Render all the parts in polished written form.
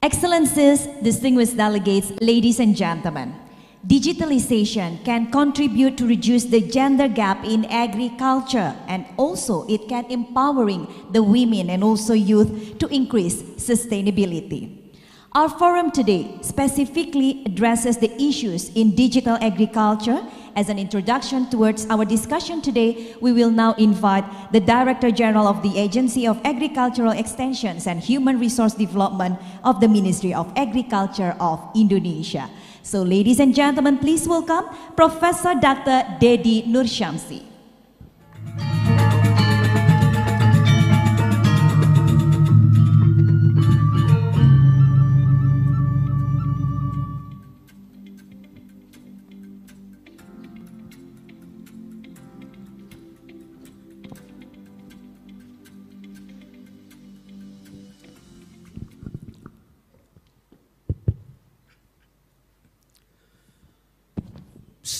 Excellencies, distinguished delegates, ladies and gentlemen, digitalization can contribute to reduce the gender gap in agriculture, and also it can empowering the women and also youth to increase sustainability. Our forum today specifically addresses the issues in digital agriculture. As an introduction towards our discussion today, we will now invite the Director General of the Agency of Agricultural Extensions and Human Resource Development of the Ministry of Agriculture of Indonesia. So ladies and gentlemen, please welcome Professor Dr. Dedi Nurshamsi.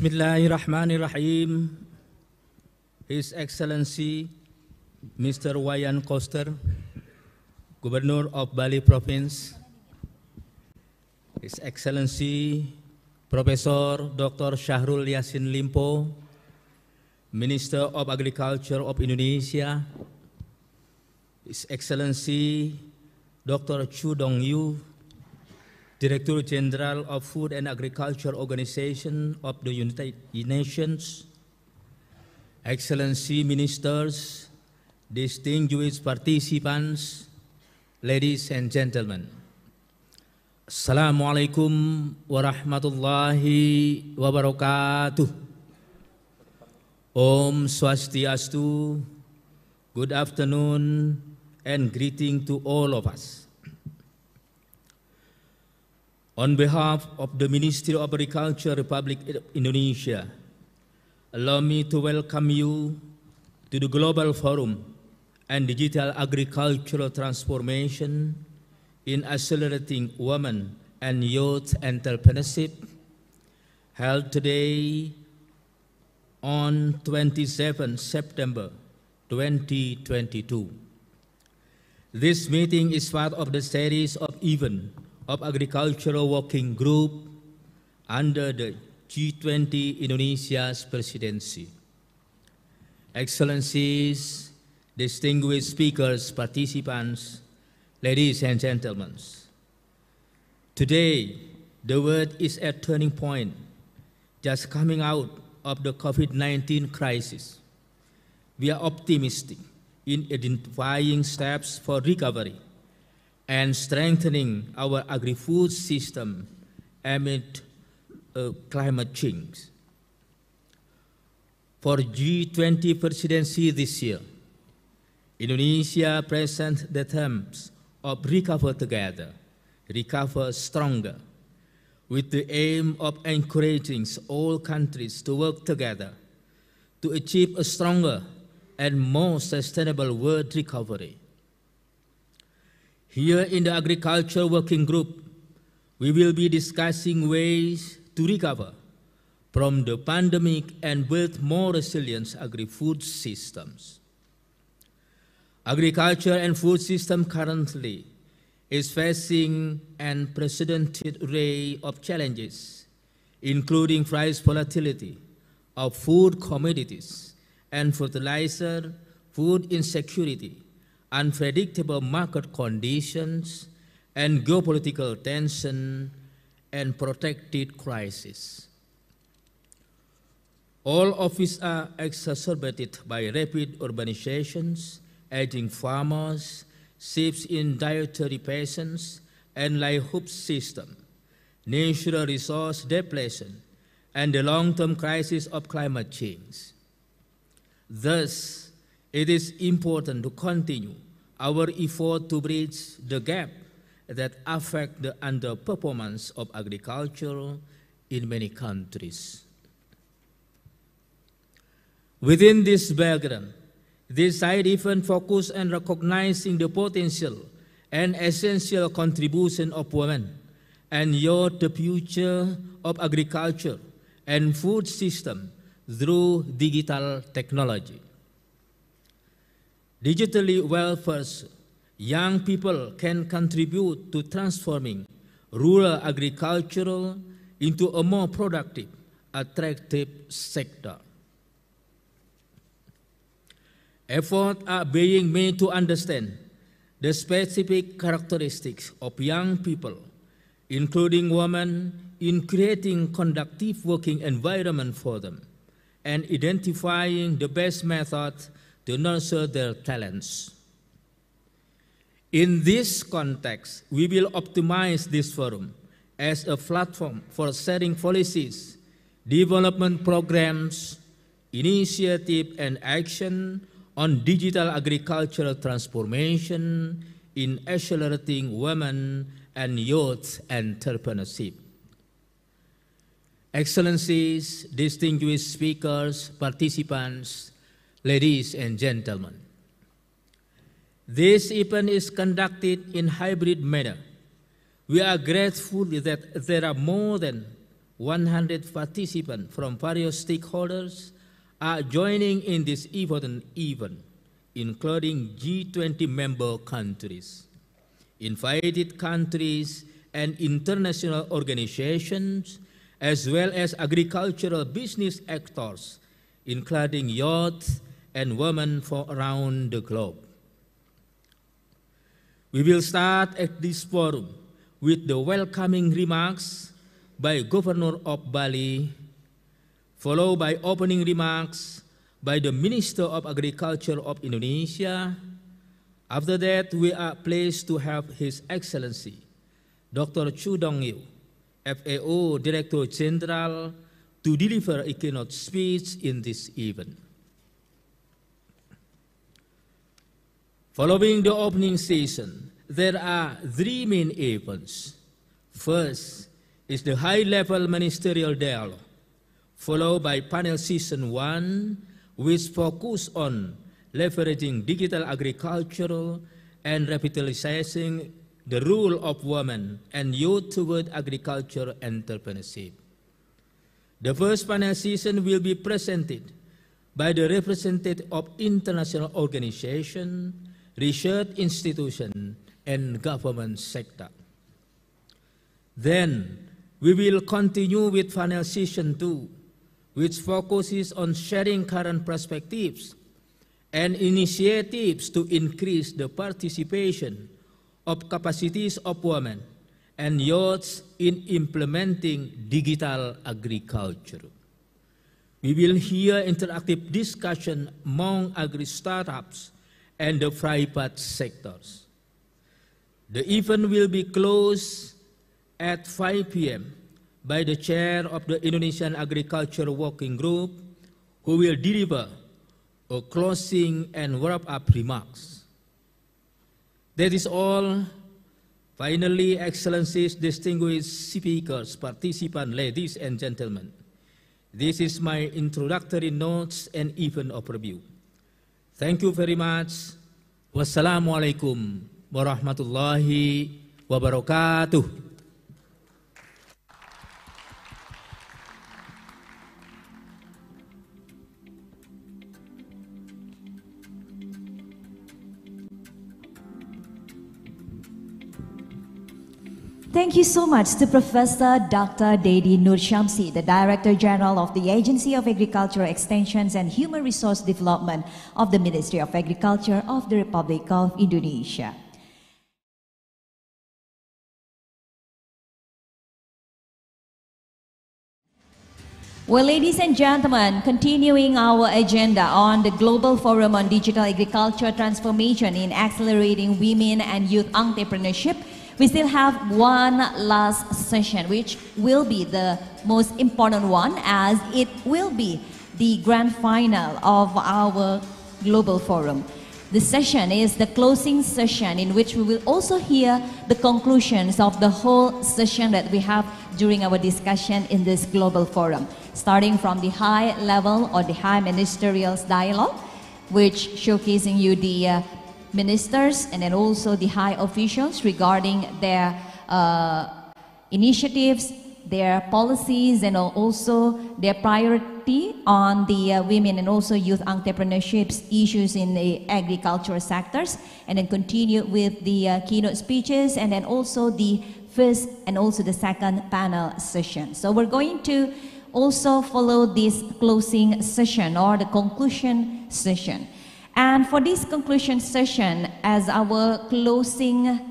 Bismillahirrahmanirrahim. His Excellency Mr. Wayan Koster, Governor of Bali Province, His Excellency Professor Dr. Syahrul Yassin Limpo, Minister of Agriculture of Indonesia, His Excellency Dr. Chu Dong-yu, Director General of Food and Agriculture Organization of the United Nations, Excellency Ministers, distinguished participants, ladies and gentlemen. Assalamualaikum warahmatullahi wabarakatuh. Om Swastiastu, good afternoon and greeting to all of us. On behalf of the Ministry of Agriculture, Republic of Indonesia, allow me to welcome you to the Global Forum on Digital Agricultural Transformation in Accelerating Women and Youth Entrepreneurship, held today on 27 September 2022. This meeting is part of the series of events of Agricultural Working Group under the G20 Indonesia's presidency. Excellencies, distinguished speakers, participants, ladies and gentlemen. Today, the world is at a turning point, just coming out of the COVID-19 crisis. We are optimistic in identifying steps for recovery and strengthening our agri-food system amid climate change. For G20 presidency this year, Indonesia presents the themes of Recover Together, Recover Stronger, with the aim of encouraging all countries to work together to achieve a stronger and more sustainable world recovery. Here in the Agriculture Working Group, we will be discussing ways to recover from the pandemic and build more resilient agri-food systems. Agriculture and food system currently is facing an unprecedented array of challenges, including price volatility of food commodities and fertilizer, food insecurity, unpredictable market conditions, and geopolitical tension and protracted crisis. All of these are exacerbated by rapid urbanizations, aging farmers, shifts in dietary patterns and livelihood system, natural resource depletion, and the long-term crisis of climate change. Thus, it is important to continue our effort to bridge the gap that affect the underperformance of agriculture in many countries. Within this background, this side event focus on recognizing the potential and essential contribution of women and youth to the future of agriculture and food system through digital technology. Digitally well-versed young people can contribute to transforming rural agriculture into a more productive, attractive sector. Efforts are being made to understand the specific characteristics of young people, including women, in creating conducive working environment for them and identifying the best method to nurture their talents. In this context, we will optimize this forum as a platform for setting policies, development programs, initiative and action on digital agricultural transformation in accelerating women and youth entrepreneurship. Excellencies, distinguished speakers, participants, ladies and gentlemen. This event is conducted in hybrid manner. We are grateful that there are more than 100 participants from various stakeholders are joining in this important event, including G20 member countries, invited countries and international organizations, as well as agricultural business actors, including youth and women from around the globe. We will start at this forum with the welcoming remarks by Governor of Bali, followed by opening remarks by the Minister of Agriculture of Indonesia. After that, we are pleased to have His Excellency, Dr. Chu Dong-il, FAO Director General, to deliver a keynote speech in this event. Following the opening session, there are three main events. First is the high-level ministerial dialogue, followed by panel session 1, which focus on leveraging digital agriculture and revitalizing the role of women and youth toward agriculture entrepreneurship. The first panel session will be presented by the representative of international organizations, research institutions, and government sector. Then, we will continue with panel session 2, which focuses on sharing current perspectives and initiatives to increase the participation of capacities of women and youth in implementing digital agriculture. We will hear interactive discussion among agri-startups and the private sectors. The event will be closed at 5 p.m. by the chair of the Indonesian Agriculture Working Group, who will deliver a closing and wrap-up remarks. That is all. Finally, Excellencies, distinguished speakers, participants, ladies and gentlemen, this is my introductory notes and event overview. Thank you very much. Wassalamualaikum warahmatullahi wabarakatuh. Thank you so much to Professor Dr. Dedi Nur Syamsi, the Director General of the Agency of Agricultural Extensions and Human Resource Development of the Ministry of Agriculture of the Republic of Indonesia. Well, ladies and gentlemen, continuing our agenda on the Global Forum on Digital Agriculture Transformation in Accelerating Women and Youth Entrepreneurship, we still have one last session, which will be the most important one, as it will be the grand final of our Global Forum. This session is the closing session, in which we will also hear the conclusions of the whole session that we have during our discussion in this Global Forum, starting from the high level or the high ministerial dialogue, which showcasing you the ministers and then also the high officials regarding their initiatives their policies and also their priority on the women and also youth entrepreneurships issues in the agricultural sectors, and then continue with the keynote speeches, and then also the first and also the second panel session. So we're going to also follow this closing session or the conclusion session. And for this conclusion session, as our closing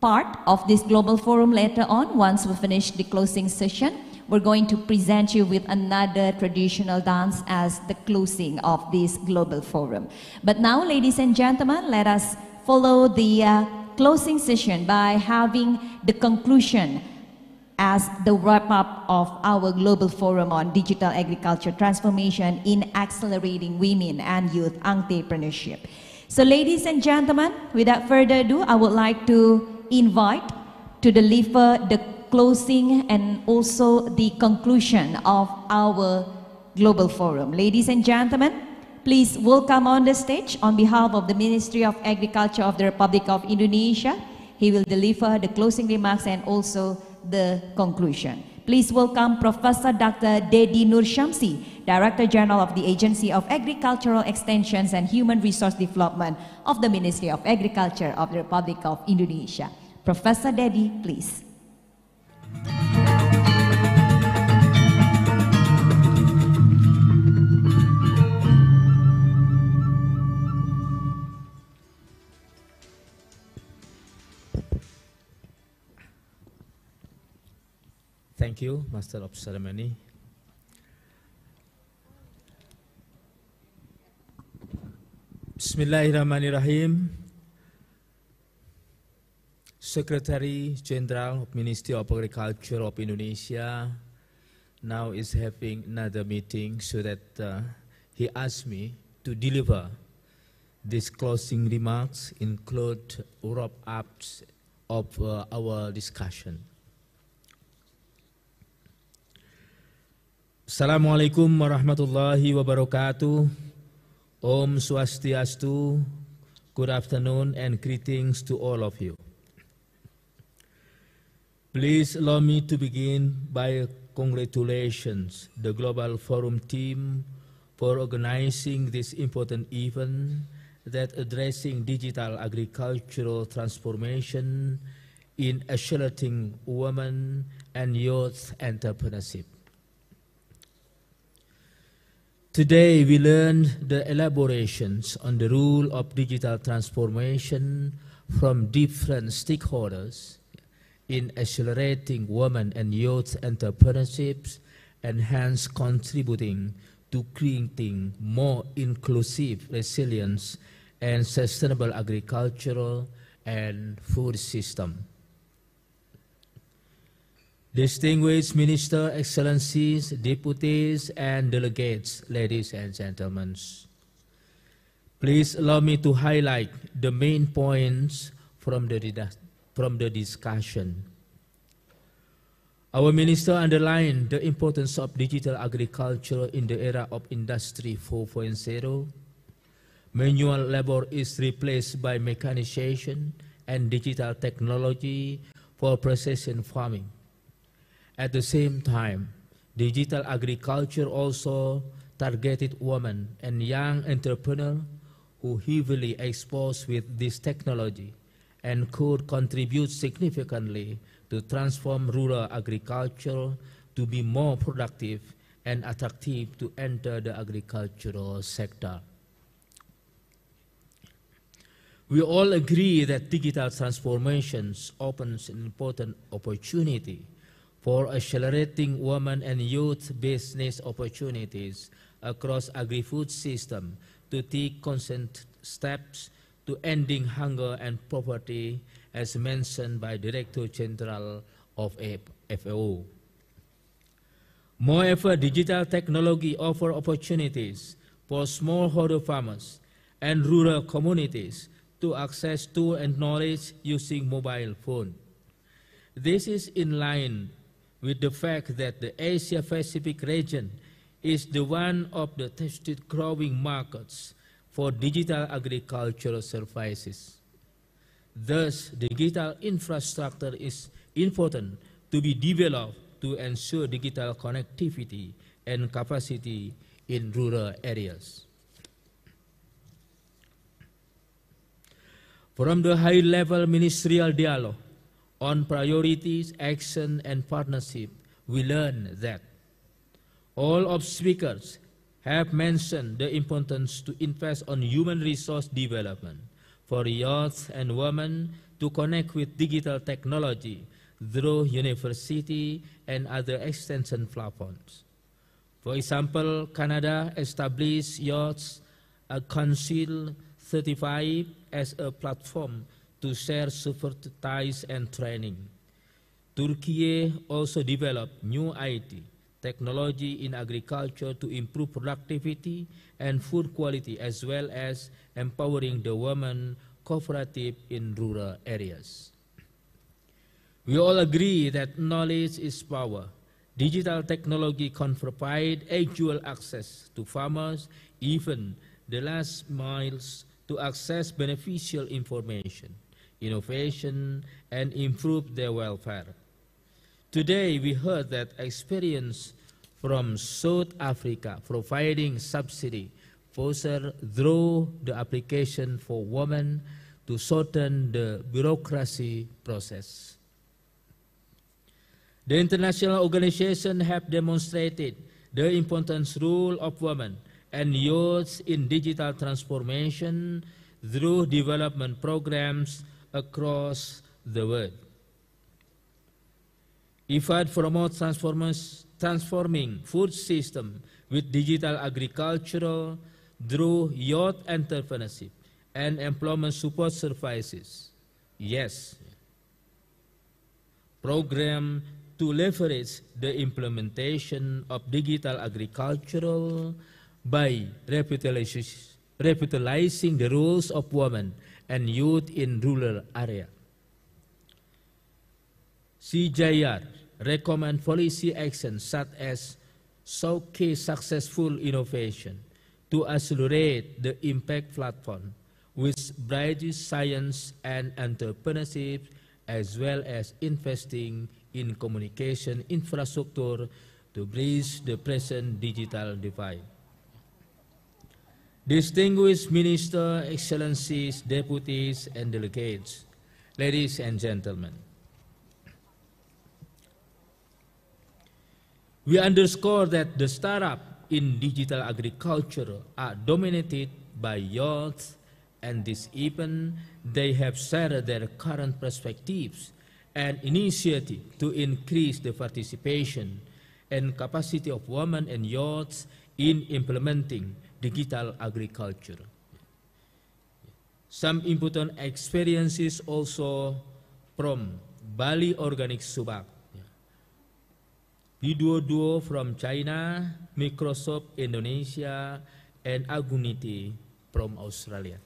part of this global forum later on, once we finish the closing session, we're going to present you with another traditional dance as the closing of this global forum. But now, ladies and gentlemen, let us follow the closing session by having the conclusion as the wrap-up of our global forum on digital agriculture transformation in accelerating women and youth entrepreneurship. So ladies and gentlemen, without further ado, I would like to invite to deliver the closing and also the conclusion of our global forum. Ladies and gentlemen, please welcome on the stage on behalf of the Ministry of Agriculture of the Republic of Indonesia. He will deliver the closing remarks and also the conclusion. Please welcome Professor Dr. Dedi Nur Syamsi, Director General of the Agency of Agricultural Extensions and Human Resource Development of the Ministry of Agriculture of the Republic of Indonesia. Professor Dedi, please. Thank you, Master of Ceremony. Bismillahirrahmanirrahim. Secretary General of Ministry of Agriculture of Indonesia now is having another meeting, so that he asked me to deliver these closing remarks, include wrap-ups of our discussion. Assalamualaikum warahmatullahi wabarakatuh. Om Swastiastu. Good afternoon and greetings to all of you. Please allow me to begin by congratulations the Global Forum team for organizing this important event that addressing digital agricultural transformation in accelerating women and youth entrepreneurship. Today we learned the elaborations on the role of digital transformation from different stakeholders in accelerating women and youth entrepreneurships and hence contributing to creating more inclusive, resilient and sustainable agricultural and food system. Distinguished Minister, Excellencies, Deputies, and Delegates, ladies and gentlemen, please allow me to highlight the main points from the discussion. Our Minister underlined the importance of digital agriculture in the era of Industry 4.0. Manual labor is replaced by mechanization and digital technology for precision farming. At the same time, digital agriculture also targeted women and young entrepreneurs who heavily exposed with this technology and could contribute significantly to transform rural agriculture to be more productive and attractive to enter the agricultural sector. We all agree that digital transformations opens an important opportunity for accelerating women and youth business opportunities across agri-food system to take constant steps to ending hunger and poverty, as mentioned by Director General of FAO. Moreover, digital technology offers opportunities for smallholder farmers and rural communities to access tools and knowledge using mobile phone. This is in line with the fact that the Asia-Pacific region is the one of the tested growing markets for digital agricultural services. Thus, digital infrastructure is important to be developed to ensure digital connectivity and capacity in rural areas. From the high-level ministerial dialogue on priorities, action, and partnership, we learn that all of speakers have mentioned the importance to invest on human resource development for youth and women to connect with digital technology through university and other extension platforms. For example, Canada established Youth Council 35 as a platform to share expertise and training. Turkey also developed new IT technology in agriculture to improve productivity and food quality, as well as empowering the women cooperative in rural areas. We all agree that knowledge is power. Digital technology can provide actual access to farmers, even the last miles, to access beneficial information, innovation, and improve their welfare. Today, we heard that experience from South Africa providing subsidy voucher through the application for women to shorten the bureaucracy process. The international organizations have demonstrated the important role of women and youth in digital transformation through development programs across the world. IFAD promotes transforming food system with digital agriculture through youth entrepreneurship and employment support services. Yes. Program to leverage the implementation of digital agriculture by revitalizing the roles of women and youth in rural areas. CJR recommend policy actions such as showcase successful innovation to accelerate the impact platform, which bridges science and entrepreneurship, as well as investing in communication infrastructure to bridge the present digital divide. Distinguished Minister, Excellencies, Deputies, and Delegates, ladies and gentlemen, we underscore that the startups in digital agriculture are dominated by youth, and this even they have shared their current perspectives and initiative to increase the participation and capacity of women and youth in implementing digital agriculture. Some important experiences also from Bali Organic Subak, Duo from China, Microsoft Indonesia, and Agunity from Australia.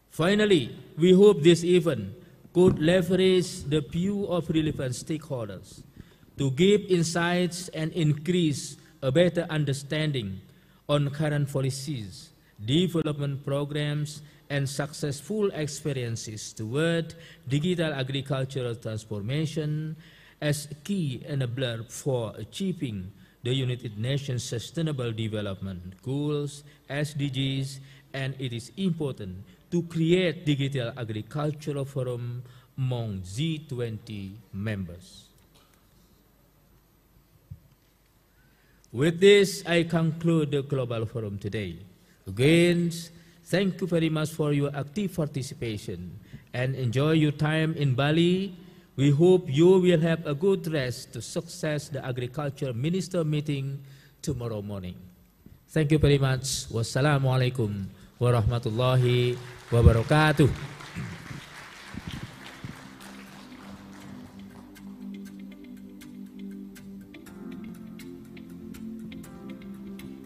Finally, we hope this event could leverage the view of relevant stakeholders to give insights and increase a better understanding on current policies, development programs, and successful experiences toward digital agricultural transformation as a key enabler for achieving the United Nations Sustainable Development Goals, SDGs, and it is important to create digital agricultural forum among G20 members. With this, I conclude the Global Forum today. Again, thank you very much for your active participation and enjoy your time in Bali. We hope you will have a good rest to success the Agriculture Minister meeting tomorrow morning. Thank you very much. Wassalamualaikum warahmatullahi wabarakatuh.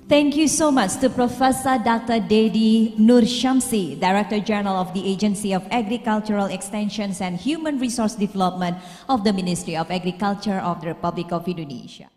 Thank you so much to Professor Dr. Dedi Nur Shamsi, Director General of the Agency of Agricultural Extensions and Human Resource Development of the Ministry of Agriculture of the Republic of Indonesia.